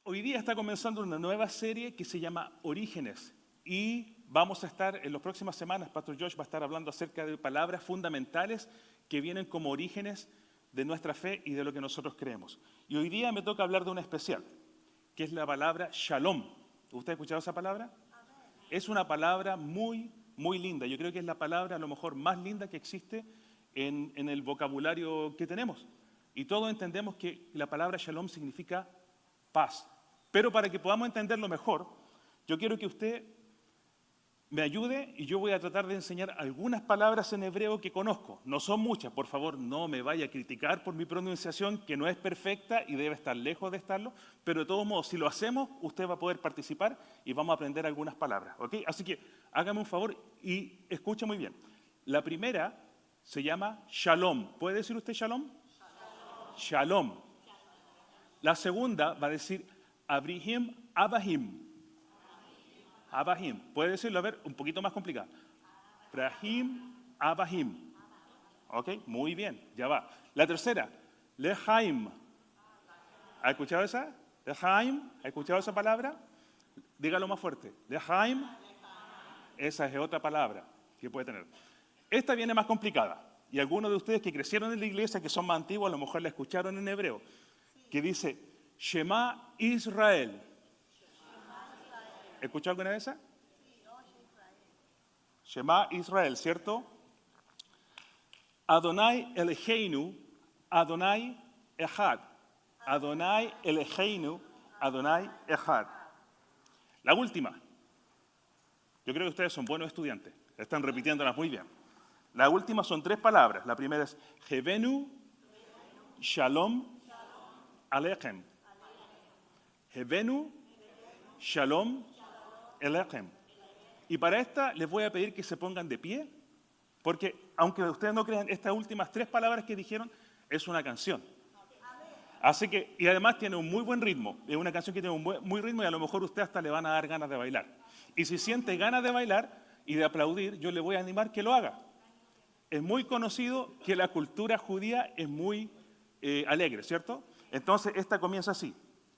Hoy día está comenzando una nueva serie que se llama Orígenes y vamos a estar en las próximas semanas, Pastor Josh va a estar hablando acerca de palabras fundamentales que vienen como orígenes de nuestra fe y de lo que nosotros creemos. Y hoy día me toca hablar de una especial, que es la palabra Shalom. ¿Usted ha escuchado esa palabra? Es una palabra muy linda. Yo creo que es la palabra a lo mejor más linda que existe en el vocabulario que tenemos. Y todos entendemos que la palabra Shalom significa paz. Pero para que podamos entenderlo mejor, yo quiero que usted me ayude y yo voy a tratar de enseñar algunas palabras en hebreo que conozco. No son muchas, por favor, no me vaya a criticar por mi pronunciación, que no es perfecta y debe estar lejos de estarlo, pero de todos modos, si lo hacemos, usted va a poder participar y vamos a aprender algunas palabras, ¿ok? Así que hágame un favor y escuche muy bien. La primera se llama Shalom. ¿Puede decir usted Shalom? Shalom. La segunda va a decir Abrahim, Abahim. Abahim. ¿Puede decirlo? A ver, un poquito más complicado. Abrahim, Abahim. ¿Ok? Muy bien, ya va. La tercera, Lehaim. ¿Ha escuchado esa? Lehaim. ¿Ha escuchado esa palabra? Dígalo más fuerte. Lehaim. Esa es otra palabra que puede tener. Esta viene más complicada. Y algunos de ustedes que crecieron en la iglesia, que son más antiguos, a lo mejor la escucharon en hebreo. Que dice, Shema Israel. ¿Escuchó alguna de esas? Shema Israel, ¿cierto? Adonai Eloheinu, Adonai Echad. Adonai Eloheinu, Adonai Echad. La última. Yo creo que ustedes son buenos estudiantes. Están repitiéndolas muy bien. La última son tres palabras. La primera es Hevenu, Shalom, Alechem. Hevenu, Shalom, Alechem. Y para esta les voy a pedir que se pongan de pie, porque aunque ustedes no crean, estas últimas tres palabras que dijeron es una canción. Así que, y además tiene un muy buen ritmo. Es una canción que tiene un muy ritmo y a lo mejor a usted hasta le van a dar ganas de bailar. Y si siente ganas de bailar y de aplaudir, yo le voy a animar que lo haga. Es muy conocido que la cultura judía es muy alegre, ¿cierto? Entonces, esta comienza así.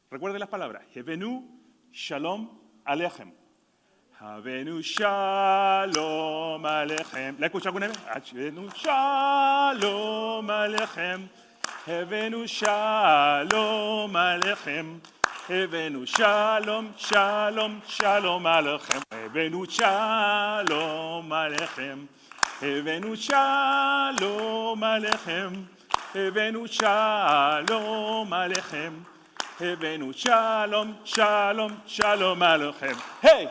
Recuerde las palabras. Hevenu, Shalom, Alechem. Havenu Shalom Alechem. ¿La he escuchado alguna vez? Havenu Shalom Alechem. Havenu Shalom Alechem. Havenu Shalom, Shalom, Shalom Alechem. Havenu Shalom Alechem. Havenu Shalom Alechem. Havenu Shalom Alechem. Havenu Shalom, Shalom, Shalom Alechem. ¡Hey!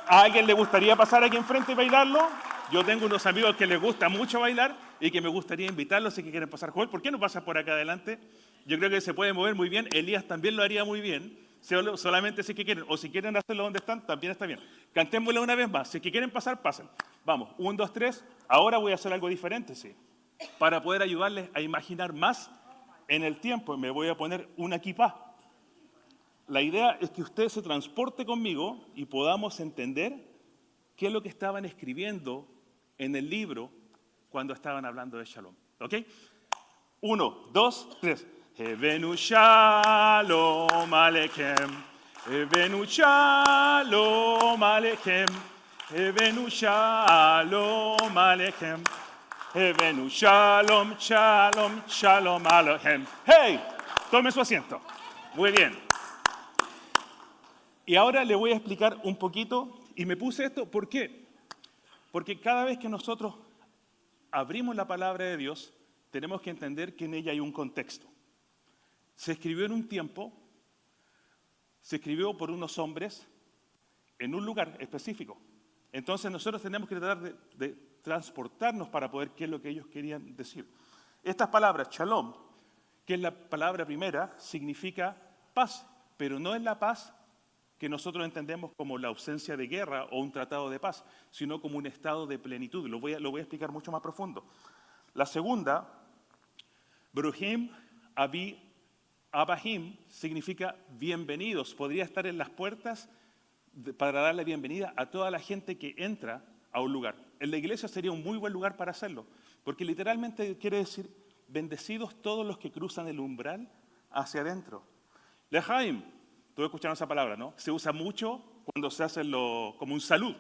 ¿A alguien le gustaría pasar aquí enfrente y bailarlo? Yo tengo unos amigos que les gusta mucho bailar y que me gustaría invitarlos si quieren pasar. Joel, ¿por qué no pasas por acá adelante? Yo creo que se puede mover muy bien. Elías también lo haría muy bien. Solamente si quieren. O si quieren hacerlo donde están, también está bien. Cantémoslo una vez más. Si quieren pasar, pasen. Vamos, 1, 2, 3. Ahora voy a hacer algo diferente, sí. Para poder ayudarles a imaginar más en el tiempo. Me voy a poner una kipá. La idea es que usted se transporte conmigo y podamos entender qué es lo que estaban escribiendo en el libro cuando estaban hablando de Shalom. ¿Ok? 1, 2, 3. Hevenu Shalom Alechem. Hevenu Shalom Alechem. Hevenu Shalom Alechem. Hevenu Shalom, Shalom, Shalom Alechem. ¡Hey! Tome su asiento. Muy bien. Y ahora le voy a explicar un poquito, y me puse esto, ¿por qué? Porque cada vez que nosotros abrimos la palabra de Dios, tenemos que entender que en ella hay un contexto. Se escribió en un tiempo, se escribió por unos hombres en un lugar específico. Entonces nosotros tenemos que tratar de transportarnos para poder qué es lo que ellos querían decir. Estas palabras, Shalom, que es la palabra primera, significa paz, pero no es la paz que nosotros entendemos como la ausencia de guerra o un tratado de paz, sino como un estado de plenitud. Lo voy a explicar mucho más profundo. La segunda, Bruhim, Abahim, significa bienvenidos. Podría estar en las puertas para darle bienvenida a toda la gente que entra a un lugar. En la iglesia sería un muy buen lugar para hacerlo, porque literalmente quiere decir bendecidos todos los que cruzan el umbral hacia adentro. Lehaim, tú escucharon esa palabra, ¿no? Se usa mucho cuando se hace como un salud.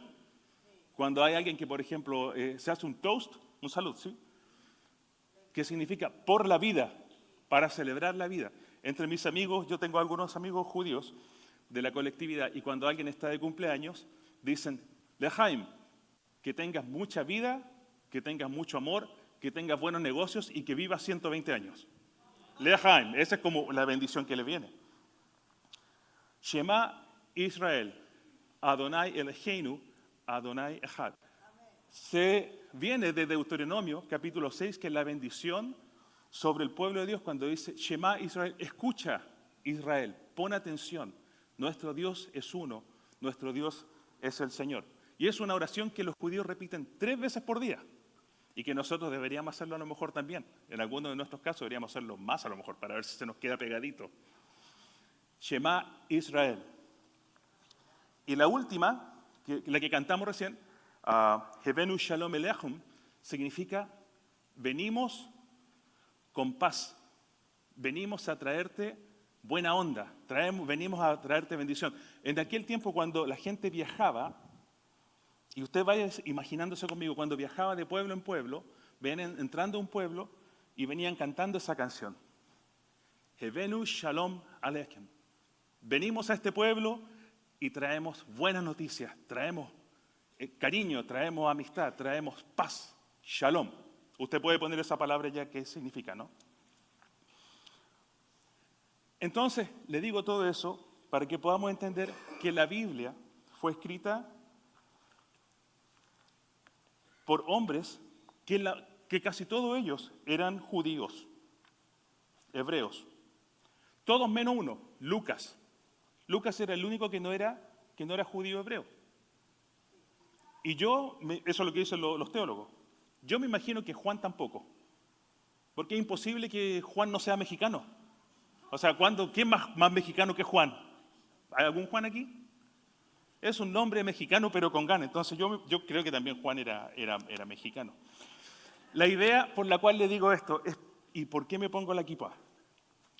Cuando hay alguien que, por ejemplo, se hace un toast, un salud, ¿sí? Que significa por la vida, para celebrar la vida. Entre mis amigos, yo tengo algunos amigos judíos de la colectividad y cuando alguien está de cumpleaños, dicen, Lehaim, que tengas mucha vida, que tengas mucho amor, que tengas buenos negocios y que vivas 120 años. Lehaim, esa es como la bendición que le viene. Shema Israel, Adonai Eloheinu, Adonai Echad. Se viene de Deuteronomio, capítulo 6, que es la bendición sobre el pueblo de Dios cuando dice, Shema Israel, escucha Israel, pon atención, nuestro Dios es uno, nuestro Dios es el Señor. Y es una oración que los judíos repiten 3 veces por día y que nosotros deberíamos hacerlo a lo mejor también. En algunos de nuestros casos deberíamos hacerlo más a lo mejor para ver si se nos queda pegadito. Shema Israel. Y la última, la que cantamos recién, Hevenu Shalom Elechem, significa venimos con paz, venimos a traerte buena onda, venimos a traerte bendición. En aquel tiempo cuando la gente viajaba, y usted vaya imaginándose conmigo, cuando viajaba de pueblo en pueblo, venían entrando a un pueblo y venían cantando esa canción. Hevenu Shalom Alechem. Venimos a este pueblo y traemos buenas noticias, traemos cariño, traemos amistad, traemos paz, shalom. Usted puede poner esa palabra ya qué significa, ¿no? Entonces, le digo todo eso para que podamos entender que la Biblia fue escrita por hombres que casi todos ellos eran judíos, hebreos. Todos menos uno, Lucas. Lucas era el único que no era judío hebreo. Y eso es lo que dicen los teólogos. Yo me imagino que Juan tampoco. Porque es imposible que Juan no sea mexicano. O sea, ¿quién más mexicano que Juan? ¿Hay algún Juan aquí? Es un nombre mexicano pero con ganas. Entonces yo creo que también Juan era mexicano. La idea por la cual le digo esto es, ¿y por qué me pongo la kipá?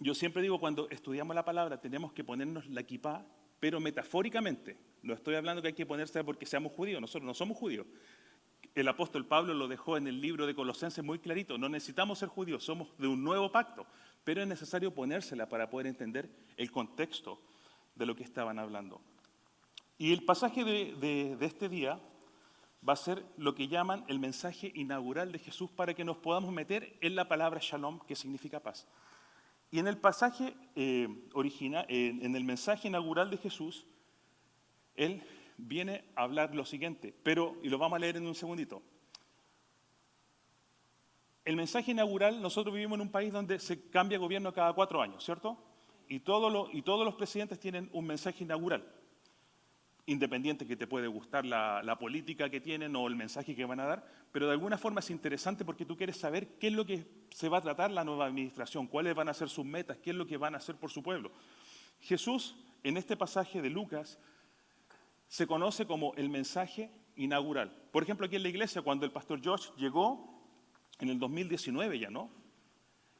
Yo siempre digo, cuando estudiamos la palabra, tenemos que ponernos la kipá, pero metafóricamente. No estoy hablando que hay que ponerse porque seamos judíos, nosotros no somos judíos. El apóstol Pablo lo dejó en el libro de Colosenses muy clarito, no necesitamos ser judíos, somos de un nuevo pacto, pero es necesario ponérsela para poder entender el contexto de lo que estaban hablando. Y el pasaje de este día va a ser lo que llaman el mensaje inaugural de Jesús para que nos podamos meter en la palabra shalom, que significa paz. Y en el pasaje en el mensaje inaugural de Jesús, Él viene a hablar lo siguiente, y lo vamos a leer en un segundito. El mensaje inaugural, nosotros vivimos en un país donde se cambia gobierno cada 4 años, ¿cierto? Y todos los presidentes tienen un mensaje inaugural. Independiente que te puede gustar la política que tienen o el mensaje que van a dar, pero de alguna forma es interesante porque tú quieres saber qué es lo que se va a tratar la nueva administración, cuáles van a ser sus metas, qué es lo que van a hacer por su pueblo. Jesús, en este pasaje de Lucas, se conoce como el mensaje inaugural. Por ejemplo, aquí en la iglesia, cuando el pastor Josh llegó en el 2019 ya, ¿no?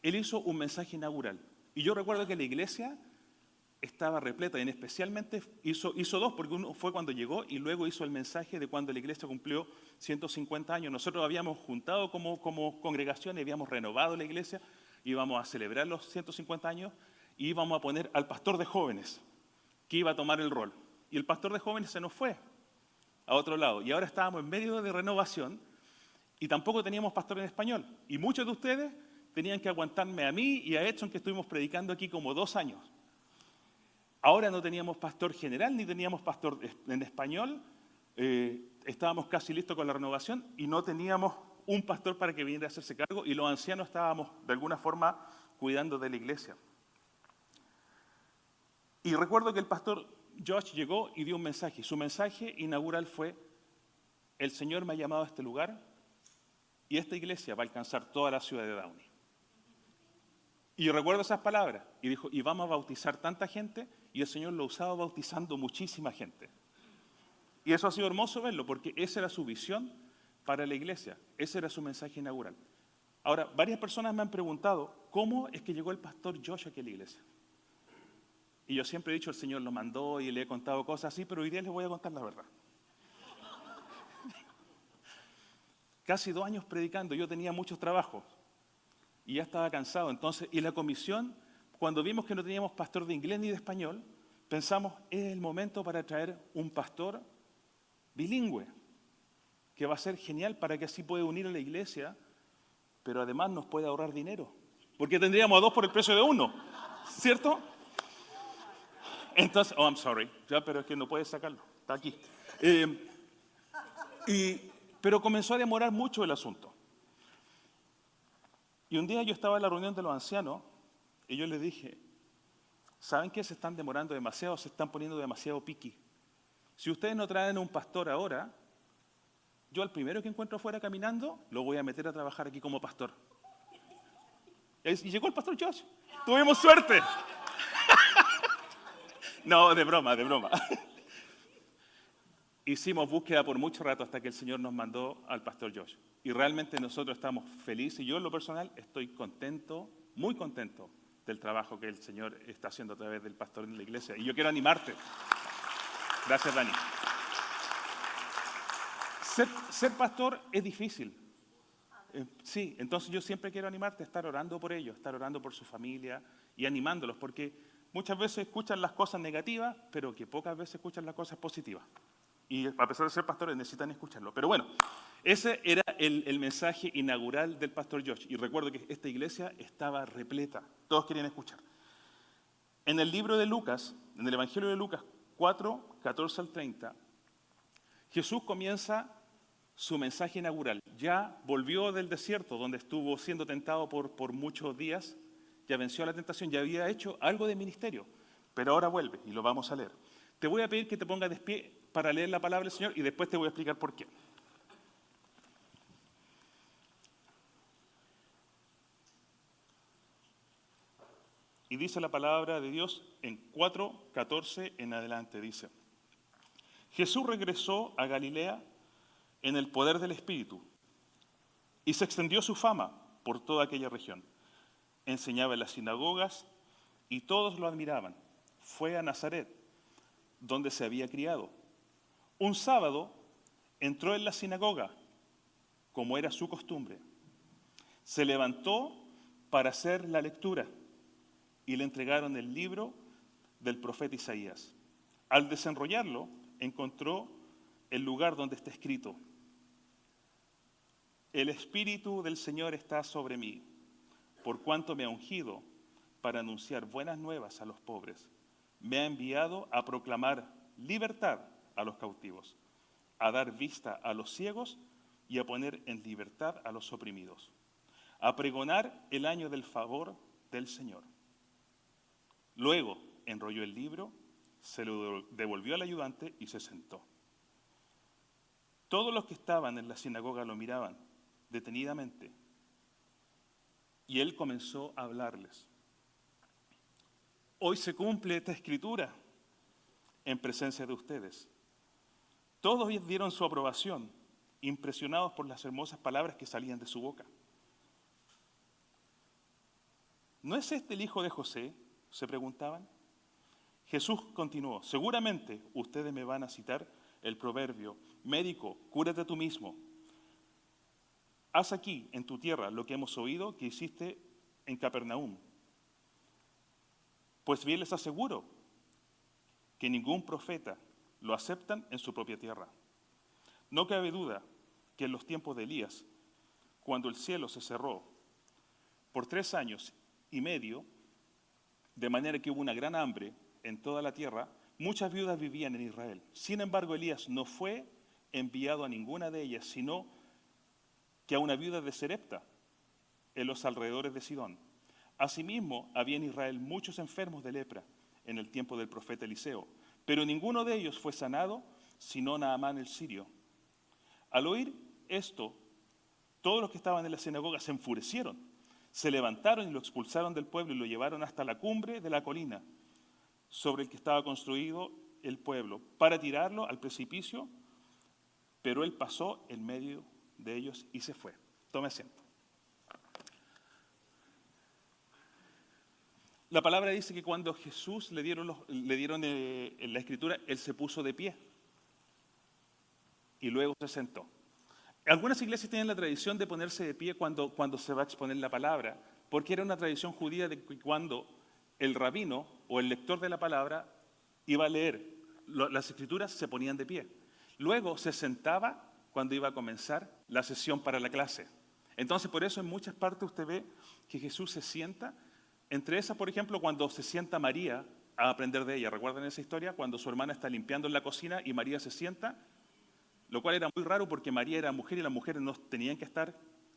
Él hizo un mensaje inaugural. Y yo recuerdo que la iglesia estaba repleta, y especialmente hizo 2, porque uno fue cuando llegó y luego hizo el mensaje de cuando la iglesia cumplió 150 años. Nosotros habíamos juntado como congregación y habíamos renovado la iglesia, íbamos a celebrar los 150 años y íbamos a poner al pastor de jóvenes que iba a tomar el rol. Y el pastor de jóvenes se nos fue a otro lado. Y ahora estábamos en medio de renovación y tampoco teníamos pastor en español. Y muchos de ustedes tenían que aguantarme a mí y a Edson, que estuvimos predicando aquí como 2 años. Ahora no teníamos pastor general ni teníamos pastor en español. Estábamos casi listos con la renovación y no teníamos un pastor para que viniera a hacerse cargo, y los ancianos estábamos de alguna forma cuidando de la iglesia. Y recuerdo que el pastor Josh llegó y dio un mensaje. Su mensaje inaugural fue: el Señor me ha llamado a este lugar y esta iglesia va a alcanzar toda la ciudad de Downey. Y yo recuerdo esas palabras y dijo, y vamos a bautizar tanta gente, y el Señor lo usaba bautizando muchísima gente. Y eso ha sido hermoso verlo, porque esa era su visión para la iglesia, ese era su mensaje inaugural. Ahora, varias personas me han preguntado, ¿cómo es que llegó el pastor Josh aquí a la iglesia? Y yo siempre he dicho, el Señor lo mandó y le he contado cosas así, pero hoy día les voy a contar la verdad. Casi 2 años predicando, yo tenía muchos trabajos y ya estaba cansado. Entonces, y la comisión, cuando vimos que no teníamos pastor de inglés ni de español, pensamos, es el momento para traer un pastor bilingüe, que va a ser genial para que así pueda unir a la iglesia, pero además nos puede ahorrar dinero, porque tendríamos a 2 por el precio de 1, ¿cierto? Entonces, I'm sorry, ya, pero es que no puedes sacarlo, está aquí. Pero comenzó a demorar mucho el asunto. Y un día yo estaba en la reunión de los ancianos y yo les dije, ¿saben qué? Se están demorando demasiado, se están poniendo demasiado piqui. Si ustedes no traen un pastor ahora, yo al primero que encuentro afuera caminando, lo voy a meter a trabajar aquí como pastor. Y llegó el pastor Josh. Tuvimos suerte. No, de broma, de broma. Hicimos búsqueda por mucho rato hasta que el Señor nos mandó al pastor Josh. Y realmente nosotros estamos felices. Y yo en lo personal estoy contento, muy contento del trabajo que el Señor está haciendo a través del pastor en la iglesia. Y yo quiero animarte. Gracias, Dani. Ser pastor es difícil. Sí, entonces yo siempre quiero animarte a estar orando por ellos, estar orando por su familia y animándolos, porque muchas veces escuchan las cosas negativas, pero que pocas veces escuchan las cosas positivas. Y a pesar de ser pastores necesitan escucharlo. Pero bueno, ese era el mensaje inaugural del pastor Josh. Y recuerdo que esta iglesia estaba repleta, todos querían escuchar. En el libro de Lucas, en el Evangelio de Lucas 4, 14 al 30, Jesús comienza su mensaje inaugural. Ya volvió del desierto, donde estuvo siendo tentado por muchos días, ya venció la tentación, ya había hecho algo de ministerio, pero ahora vuelve y lo vamos a leer. Te voy a pedir que te pongas de pie para leer la palabra del Señor y después te voy a explicar por qué. Y dice la palabra de Dios en 4:14 en adelante, dice: Jesús regresó a Galilea en el poder del Espíritu y se extendió su fama por toda aquella región. Enseñaba en las sinagogas y todos lo admiraban. Fue a Nazaret, donde se había criado. Un sábado entró en la sinagoga, como era su costumbre. Se levantó para hacer la lectura y le entregaron el libro del profeta Isaías. Al desenrollarlo, encontró el lugar donde está escrito: El Espíritu del Señor está sobre mí, por cuanto me ha ungido para anunciar buenas nuevas a los pobres. Me ha enviado a proclamar libertad a los cautivos, a dar vista a los ciegos y a poner en libertad a los oprimidos, a pregonar el año del favor del Señor. Luego enrolló el libro, se lo devolvió al ayudante y se sentó. Todos los que estaban en la sinagoga lo miraban detenidamente y él comenzó a hablarles. Hoy se cumple esta escritura en presencia de ustedes. Todos dieron su aprobación, impresionados por las hermosas palabras que salían de su boca. ¿No es este el hijo de José?, se preguntaban. Jesús continuó: seguramente ustedes me van a citar el proverbio: médico, cúrate tú mismo. Haz aquí, en tu tierra, lo que hemos oído que hiciste en Capernaum. Pues bien les aseguro que ningún profeta lo aceptan en su propia tierra. No cabe duda que en los tiempos de Elías, cuando el cielo se cerró por 3 años y medio, de manera que hubo una gran hambre en toda la tierra, muchas viudas vivían en Israel. Sin embargo, Elías no fue enviado a ninguna de ellas, sino que a una viuda de Serepta, en los alrededores de Sidón. Asimismo, había en Israel muchos enfermos de lepra en el tiempo del profeta Eliseo, pero ninguno de ellos fue sanado, sino Naamán el sirio. Al oír esto, todos los que estaban en la sinagoga se enfurecieron. Se levantaron y lo expulsaron del pueblo y lo llevaron hasta la cumbre de la colina sobre el que estaba construido el pueblo, para tirarlo al precipicio, pero él pasó en medio de ellos y se fue. Tome asiento. La palabra dice que cuando Jesús le dieron en la escritura, Él se puso de pie y luego se sentó. Algunas iglesias tienen la tradición de ponerse de pie cuando se va a exponer la palabra, porque era una tradición judía de que cuando el rabino o el lector de la palabra iba a leer las escrituras, se ponían de pie. Luego se sentaba cuando iba a comenzar la sesión para la clase. Entonces, por eso en muchas partes usted ve que Jesús se sienta. Entre esas, por ejemplo, cuando se sienta María a aprender de ella. ¿Recuerdan esa historia? Cuando su hermana está limpiando en la cocina y María se sienta, lo cual era muy raro porque María era mujer y las mujeres no tenían que estar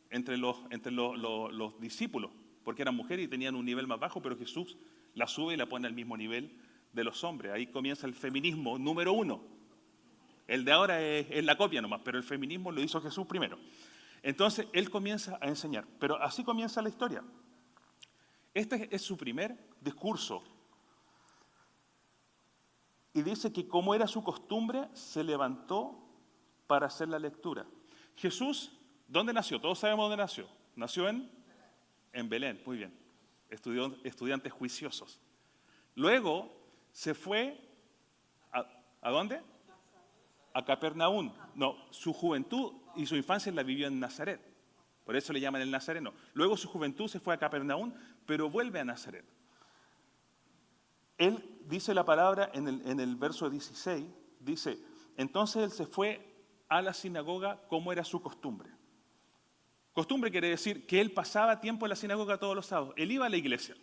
entre los discípulos, porque eran mujeres y tenían un nivel más bajo, pero Jesús la sube y la pone al mismo nivel de los hombres. Ahí comienza el feminismo número 1. El de ahora es la copia nomás, pero el feminismo lo hizo Jesús primero. Entonces, Él comienza a enseñar, pero así comienza la historia. Este es su primer discurso. Y dice que como era su costumbre, se levantó para hacer la lectura. Jesús, ¿dónde nació? Todos sabemos dónde nació. Nació en Belén, muy bien. Estudiantes juiciosos. Luego se fue, ¿a dónde? A Capernaum. No, su juventud y su infancia la vivió en Nazaret. Por eso le llaman el Nazareno. Luego su juventud se fue a Capernaum, pero vuelve a Nazaret. Él dice la palabra en el verso 16, dice, entonces él se fue a la sinagoga como era su costumbre. Costumbre quiere decir que él pasaba tiempo en la sinagoga todos los sábados. Él iba a la iglesia.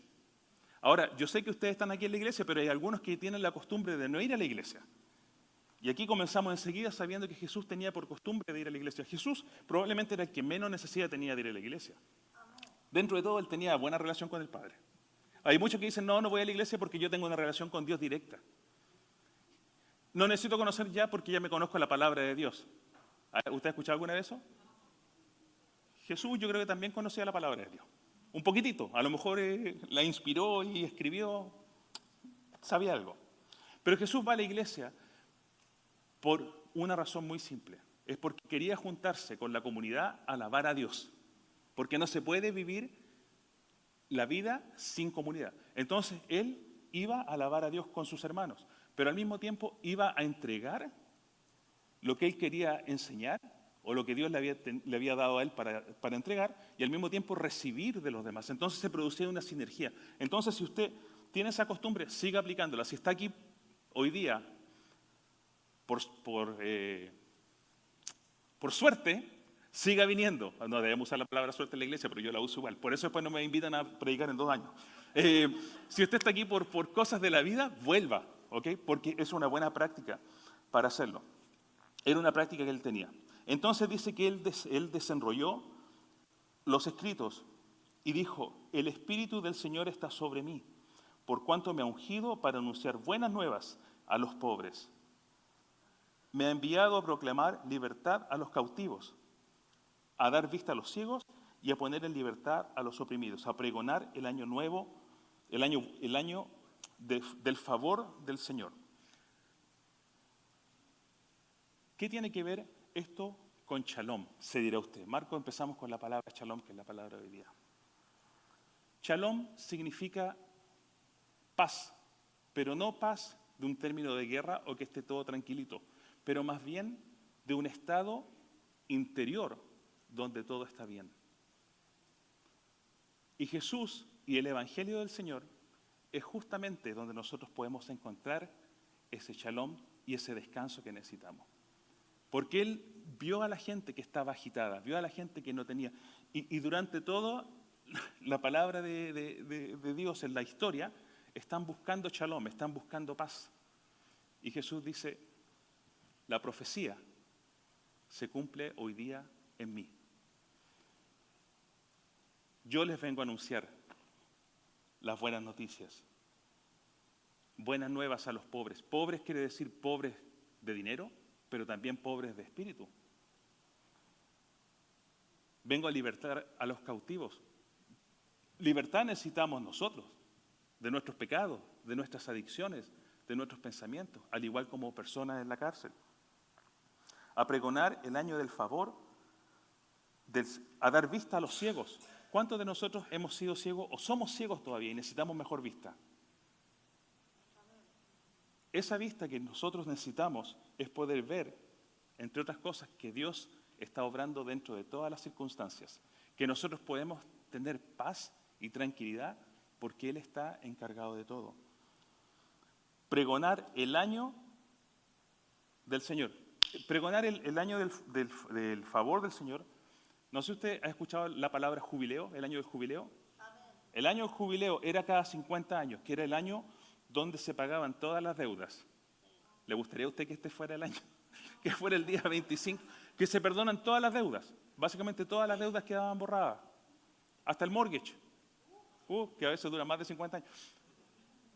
Ahora, yo sé que ustedes están aquí en la iglesia, pero hay algunos que tienen la costumbre de no ir a la iglesia. Y aquí comenzamos enseguida sabiendo que Jesús tenía por costumbre de ir a la iglesia. Jesús probablemente era el que menos necesidad tenía de ir a la iglesia. Dentro de todo, él tenía buena relación con el Padre. Hay muchos que dicen, no voy a la iglesia porque yo tengo una relación con Dios directa. No necesito conocer ya porque ya me conozco la palabra de Dios. ¿Usted ha escuchado alguna de eso? Jesús yo creo que también conocía la palabra de Dios. Un poquitito, a lo mejor la inspiró y escribió, sabía algo. Pero Jesús va a la iglesia por una razón muy simple. Es porque quería juntarse con la comunidad a alabar a Dios. Porque no se puede vivir la vida sin comunidad. Entonces, él iba a alabar a Dios con sus hermanos, pero al mismo tiempo iba a entregar lo que él quería enseñar o lo que Dios le había dado a él para entregar y al mismo tiempo recibir de los demás. Entonces se producía una sinergia. Entonces, si usted tiene esa costumbre, siga aplicándola. Si está aquí hoy día por suerte, siga viniendo. No debemos usar la palabra suerte en la iglesia, pero yo la uso igual. Por eso después no me invitan a predicar en 2 años. Si usted está aquí por cosas de la vida, vuelva, ¿ok? Porque es una buena práctica para hacerlo. Era una práctica que él tenía. Entonces dice que él desenrolló los escritos y dijo, el Espíritu del Señor está sobre mí, por cuanto me ha ungido para anunciar buenas nuevas a los pobres. Me ha enviado a proclamar libertad a los cautivos, a dar vista a los ciegos y a poner en libertad a los oprimidos, a pregonar el año nuevo, el año del favor del Señor. ¿Qué tiene que ver esto con shalom? Se dirá usted. Marco, empezamos con la palabra shalom, que es la palabra de hoy día. Shalom significa paz, pero no paz de un término de guerra o que esté todo tranquilito, pero más bien de un estado interior donde todo está bien. Y Jesús y el Evangelio del Señor es justamente donde nosotros podemos encontrar ese shalom y ese descanso que necesitamos. Porque Él vio a la gente que estaba agitada, vio a la gente que no tenía. Y durante todo, la palabra de Dios en la historia, están buscando shalom, están buscando paz. Y Jesús dice, la profecía se cumple hoy día en mí. Yo les vengo a anunciar las buenas noticias. Buenas nuevas a los pobres. Pobres quiere decir pobres de dinero, pero también pobres de espíritu. Vengo a libertar a los cautivos. Libertad necesitamos nosotros, de nuestros pecados, de nuestras adicciones, de nuestros pensamientos, al igual como personas en la cárcel. A pregonar el año del favor, a dar vista a los ciegos. ¿Cuántos de nosotros hemos sido ciegos o somos ciegos todavía y necesitamos mejor vista? Esa vista que nosotros necesitamos es poder ver, entre otras cosas, que Dios está obrando dentro de todas las circunstancias, que nosotros podemos tener paz y tranquilidad porque Él está encargado de todo. Pregonar el año del Señor. Pregonar el año del favor del Señor. No sé si usted ha escuchado la palabra jubileo, el año del jubileo. El año del jubileo era cada 50 años, que era el año donde se pagaban todas las deudas. ¿Le gustaría a usted que este fuera el año? Que fuera el día 25, que se perdonan todas las deudas. Básicamente todas las deudas quedaban borradas. Hasta el mortgage, que a veces dura más de 50 años.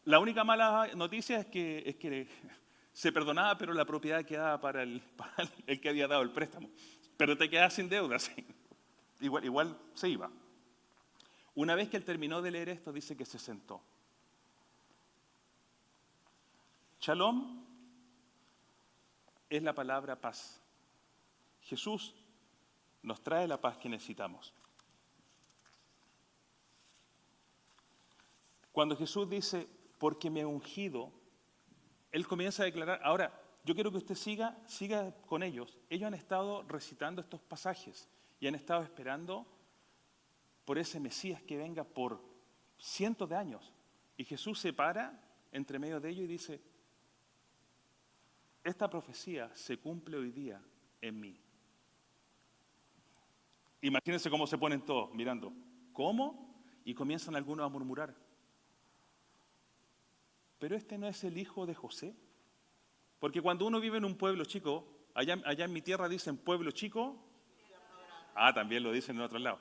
La única mala noticia es que se perdonaba, pero la propiedad quedaba para el que había dado el préstamo. Pero te quedas sin deudas. ¿Sí? Igual se iba. Una vez que él terminó de leer esto, dice que se sentó. Shalom es la palabra paz. Jesús nos trae la paz que necesitamos. Cuando Jesús dice, porque me he ungido, Él comienza a declarar. Ahora, yo quiero que usted siga con ellos. Ellos han estado recitando estos pasajes y han estado esperando por ese Mesías que venga por cientos de años. Y Jesús se para entre medio de ellos y dice, esta profecía se cumple hoy día en mí. Imagínense cómo se ponen todos mirando. ¿Cómo? Y comienzan algunos a murmurar. ¿Pero este no es el hijo de José? Porque cuando uno vive en un pueblo chico, allá en mi tierra dicen pueblo chico. También lo dicen en otro lado.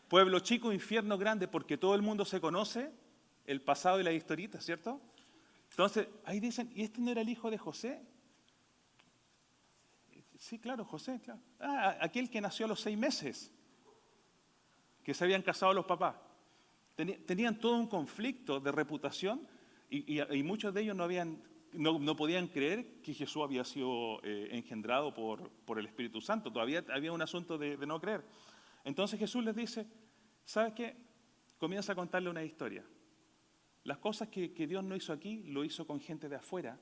Pueblo chico, infierno grande, porque todo el mundo se conoce el pasado y la historieta, ¿cierto? Entonces, ahí dicen, ¿y este no era el hijo de José? Sí, claro, José, claro. Aquel que nació a los 6 meses, que se habían casado los papás. Tenían todo un conflicto de reputación y muchos de ellos no podían creer que Jesús había sido engendrado por el Espíritu Santo. Todavía había un asunto de no creer. Entonces Jesús les dice, ¿sabes qué? Comienza a contarle una historia. Las cosas que Dios no hizo aquí, lo hizo con gente de afuera,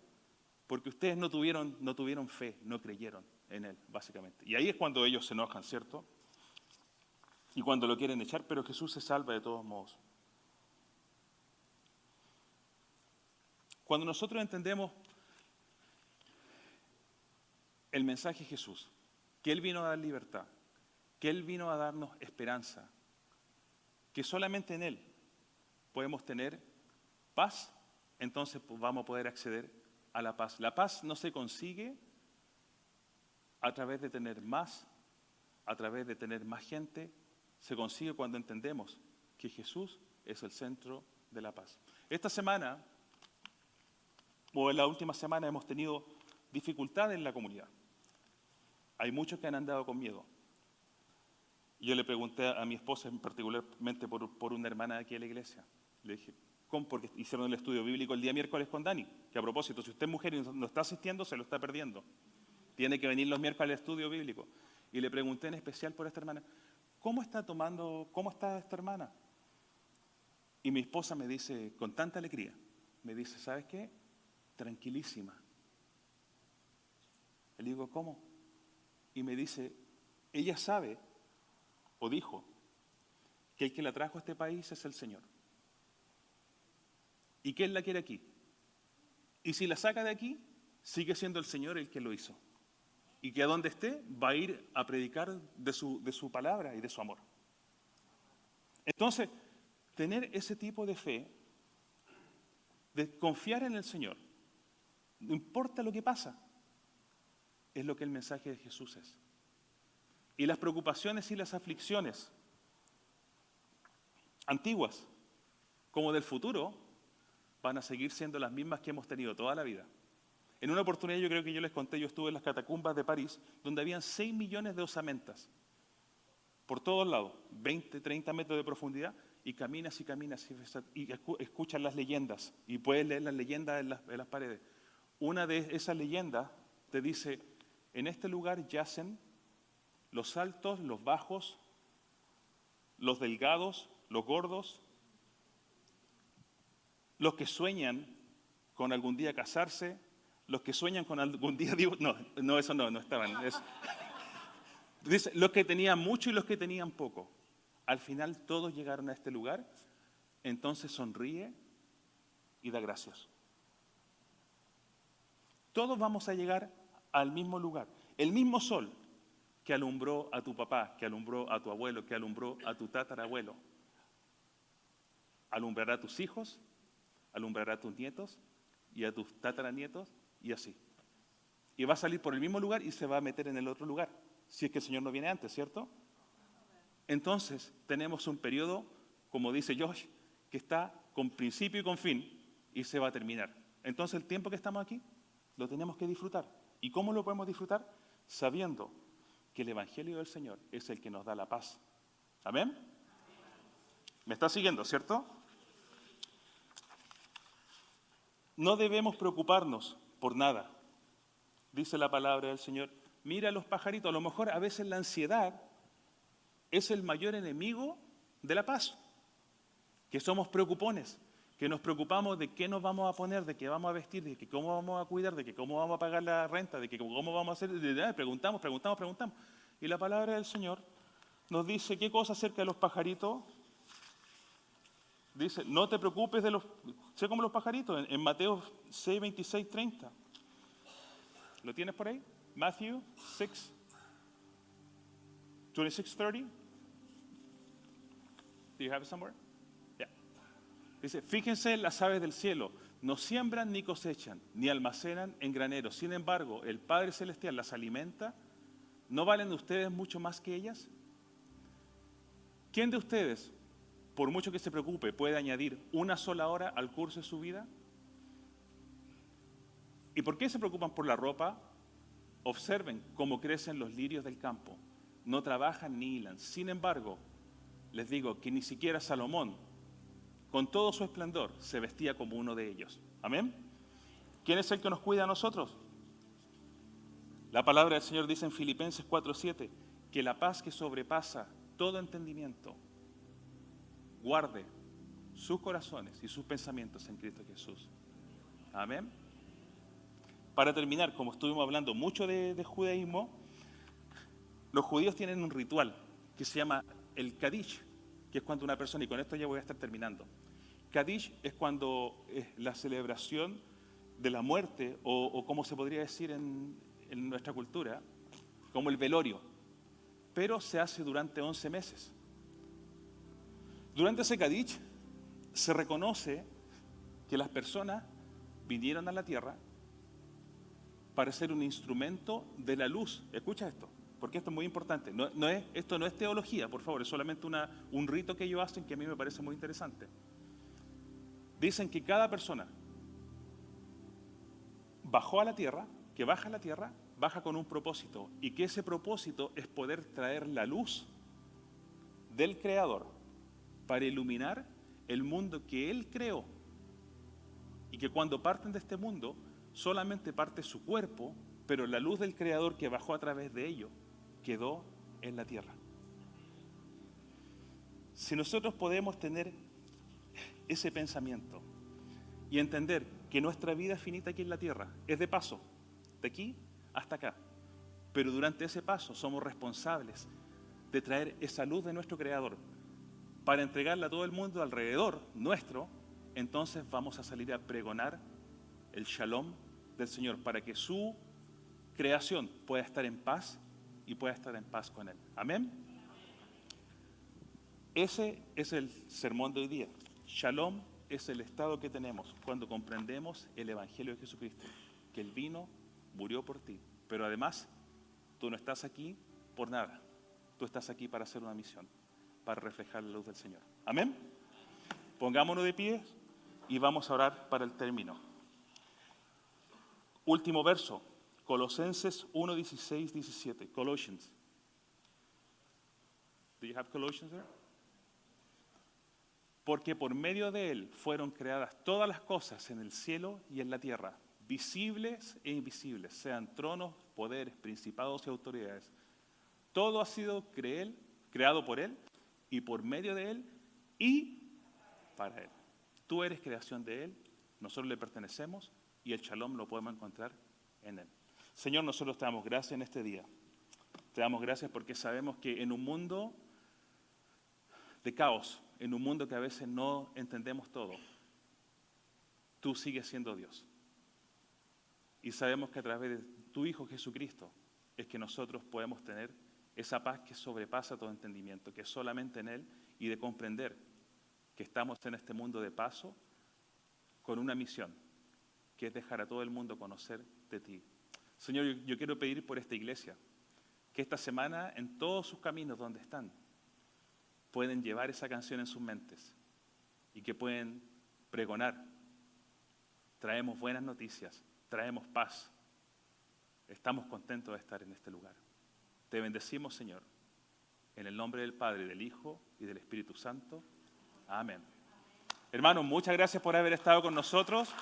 porque ustedes no tuvieron fe, no creyeron en Él, básicamente. Y ahí es cuando ellos se enojan, ¿cierto? Y cuando lo quieren echar, pero Jesús se salva de todos modos. Cuando nosotros entendemos el mensaje de Jesús, que Él vino a dar libertad, que Él vino a darnos esperanza, que solamente en Él podemos tener paz, entonces vamos a poder acceder a la paz. La paz no se consigue a través de tener más, a través de tener más gente, se consigue cuando entendemos que Jesús es el centro de la paz. Esta semana, o en la última semana, hemos tenido dificultades en la comunidad. Hay muchos que han andado con miedo. Yo le pregunté a mi esposa, particularmente por una hermana de aquí de la iglesia. Le dije, ¿cómo? Porque hicieron el estudio bíblico el día miércoles con Dani. Que a propósito, si usted es mujer y no está asistiendo, se lo está perdiendo. Tiene que venir los miércoles al estudio bíblico. Y le pregunté en especial por esta hermana, ¿cómo está esta hermana? Y mi esposa me dice, con tanta alegría, me dice, ¿sabes qué? Tranquilísima. Le digo, ¿cómo? Y me dice, ella sabe, o dijo, que el que la trajo a este país es el Señor. Y que Él la quiere aquí. Y si la saca de aquí, sigue siendo el Señor el que lo hizo. Y que a donde esté va a ir a predicar de su palabra y de su amor. Entonces, tener ese tipo de fe, de confiar en el Señor, no importa lo que pasa, es lo que el mensaje de Jesús es. Y las preocupaciones y las aflicciones antiguas, como del futuro, van a seguir siendo las mismas que hemos tenido toda la vida. En una oportunidad, yo creo que yo les conté, yo estuve en las catacumbas de París, donde habían 6 millones de osamentas, por todos lados, 20, 30 metros de profundidad, y caminas y escuchas las leyendas, y puedes leer las leyendas en las paredes. Una de esas leyendas te dice, en este lugar yacen los altos, los bajos, los delgados, los gordos, los que sueñan con algún día casarse, los que sueñan con algún día... No, eso no estaban. Dice, los que tenían mucho y los que tenían poco. Al final todos llegaron a este lugar, entonces sonríe y da gracias. Todos vamos a llegar al mismo lugar. El mismo sol que alumbró a tu papá, que alumbró a tu abuelo, que alumbró a tu tatarabuelo, alumbrará a tus hijos, alumbrará a tus nietos y a tus tataranietos y así. Y va a salir por el mismo lugar y se va a meter en el otro lugar, si es que el Señor no viene antes, ¿cierto? Entonces tenemos un periodo, como dice Josh, que está con principio y con fin y se va a terminar. Entonces el tiempo que estamos aquí lo tenemos que disfrutar. ¿Y cómo lo podemos disfrutar? Sabiendo que el Evangelio del Señor es el que nos da la paz. ¿Amén? ¿Me está siguiendo, cierto? No debemos preocuparnos por nada. Dice la palabra del Señor. Mira a los pajaritos. A lo mejor a veces la ansiedad es el mayor enemigo de la paz. Que somos preocupones. Que nos preocupamos de qué nos vamos a poner, de qué vamos a vestir, de que cómo vamos a cuidar, de que cómo vamos a pagar la renta, de que cómo vamos a hacer. Preguntamos. Y la palabra del Señor nos dice qué cosa acerca de los pajaritos. Dice, no te preocupes de los... Sé como los pajaritos, en Mateo 6, 26, 30. ¿Lo tienes por ahí? Matthew 6, 26, 30. Do you have it somewhere? Yeah. Dice, fíjense en las aves del cielo, no siembran ni cosechan, ni almacenan en graneros. Sin embargo, el Padre Celestial las alimenta. ¿No valen ustedes mucho más que ellas? ¿Quién de ustedes, por mucho que se preocupe, puede añadir una sola hora al curso de su vida? ¿Y por qué se preocupan por la ropa? Observen cómo crecen los lirios del campo. No trabajan ni hilan. Sin embargo, les digo que ni siquiera Salomón, con todo su esplendor, se vestía como uno de ellos. ¿Amén? ¿Quién es el que nos cuida a nosotros? La palabra del Señor dice en Filipenses 4:7 que la paz que sobrepasa todo entendimiento guarde sus corazones y sus pensamientos en Cristo Jesús. Amén. Para terminar, como estuvimos hablando mucho de judaísmo, los judíos tienen un ritual que se llama el Kadish, que es cuando una persona, y con esto ya voy a estar terminando. Kadish es cuando es la celebración de la muerte, o como se podría decir en nuestra cultura, como el velorio, pero se hace durante 11 meses. Durante ese Kadish se reconoce que las personas vinieron a la tierra para ser un instrumento de la luz. Escucha esto, porque esto es muy importante. Esto no es teología, por favor, es solamente un rito que ellos hacen que a mí me parece muy interesante. Dicen que cada persona bajó a la tierra, que baja a la tierra, baja con un propósito, y que ese propósito es poder traer la luz del Creador para iluminar el mundo que Él creó. Y que cuando parten de este mundo, solamente parte su cuerpo, pero la luz del Creador que bajó a través de ello quedó en la tierra. Si nosotros podemos tener ese pensamiento y entender que nuestra vida finita aquí en la tierra es de paso, de aquí hasta acá, pero durante ese paso somos responsables de traer esa luz de nuestro Creador para entregarla a todo el mundo alrededor nuestro, entonces vamos a salir a pregonar el shalom del Señor para que su creación pueda estar en paz y pueda estar en paz con Él. Amén. Ese es el sermón de hoy día. Shalom es el estado que tenemos cuando comprendemos el Evangelio de Jesucristo, que Él vino, murió por ti, pero además tú no estás aquí por nada. Tú estás aquí para hacer una misión, para reflejar la luz del Señor. Amén. Pongámonos de pie y vamos a orar para el término. Último verso, Colosenses 1, 16, 17. Colossians. Do you have Colossians there? Porque por medio de Él fueron creadas todas las cosas en el cielo y en la tierra, visibles e invisibles, sean tronos, poderes, principados y autoridades. Todo ha sido creado por Él y por medio de Él y para Él. Tú eres creación de Él, nosotros le pertenecemos y el shalom lo podemos encontrar en Él. Señor, nosotros te damos gracias en este día. Te damos gracias porque sabemos que en un mundo de caos, en un mundo que a veces no entendemos todo, tú sigues siendo Dios. Y sabemos que a través de tu Hijo Jesucristo es que nosotros podemos tener esa paz que sobrepasa todo entendimiento, que es solamente en Él, y de comprender que estamos en este mundo de paso con una misión, que es dejar a todo el mundo conocer de ti. Señor, yo quiero pedir por esta iglesia, que esta semana en todos sus caminos donde están, pueden llevar esa canción en sus mentes y que pueden pregonar. Traemos buenas noticias, traemos paz. Estamos contentos de estar en este lugar. Te bendecimos, Señor, en el nombre del Padre, del Hijo y del Espíritu Santo. Amén. Hermanos, muchas gracias por haber estado con nosotros.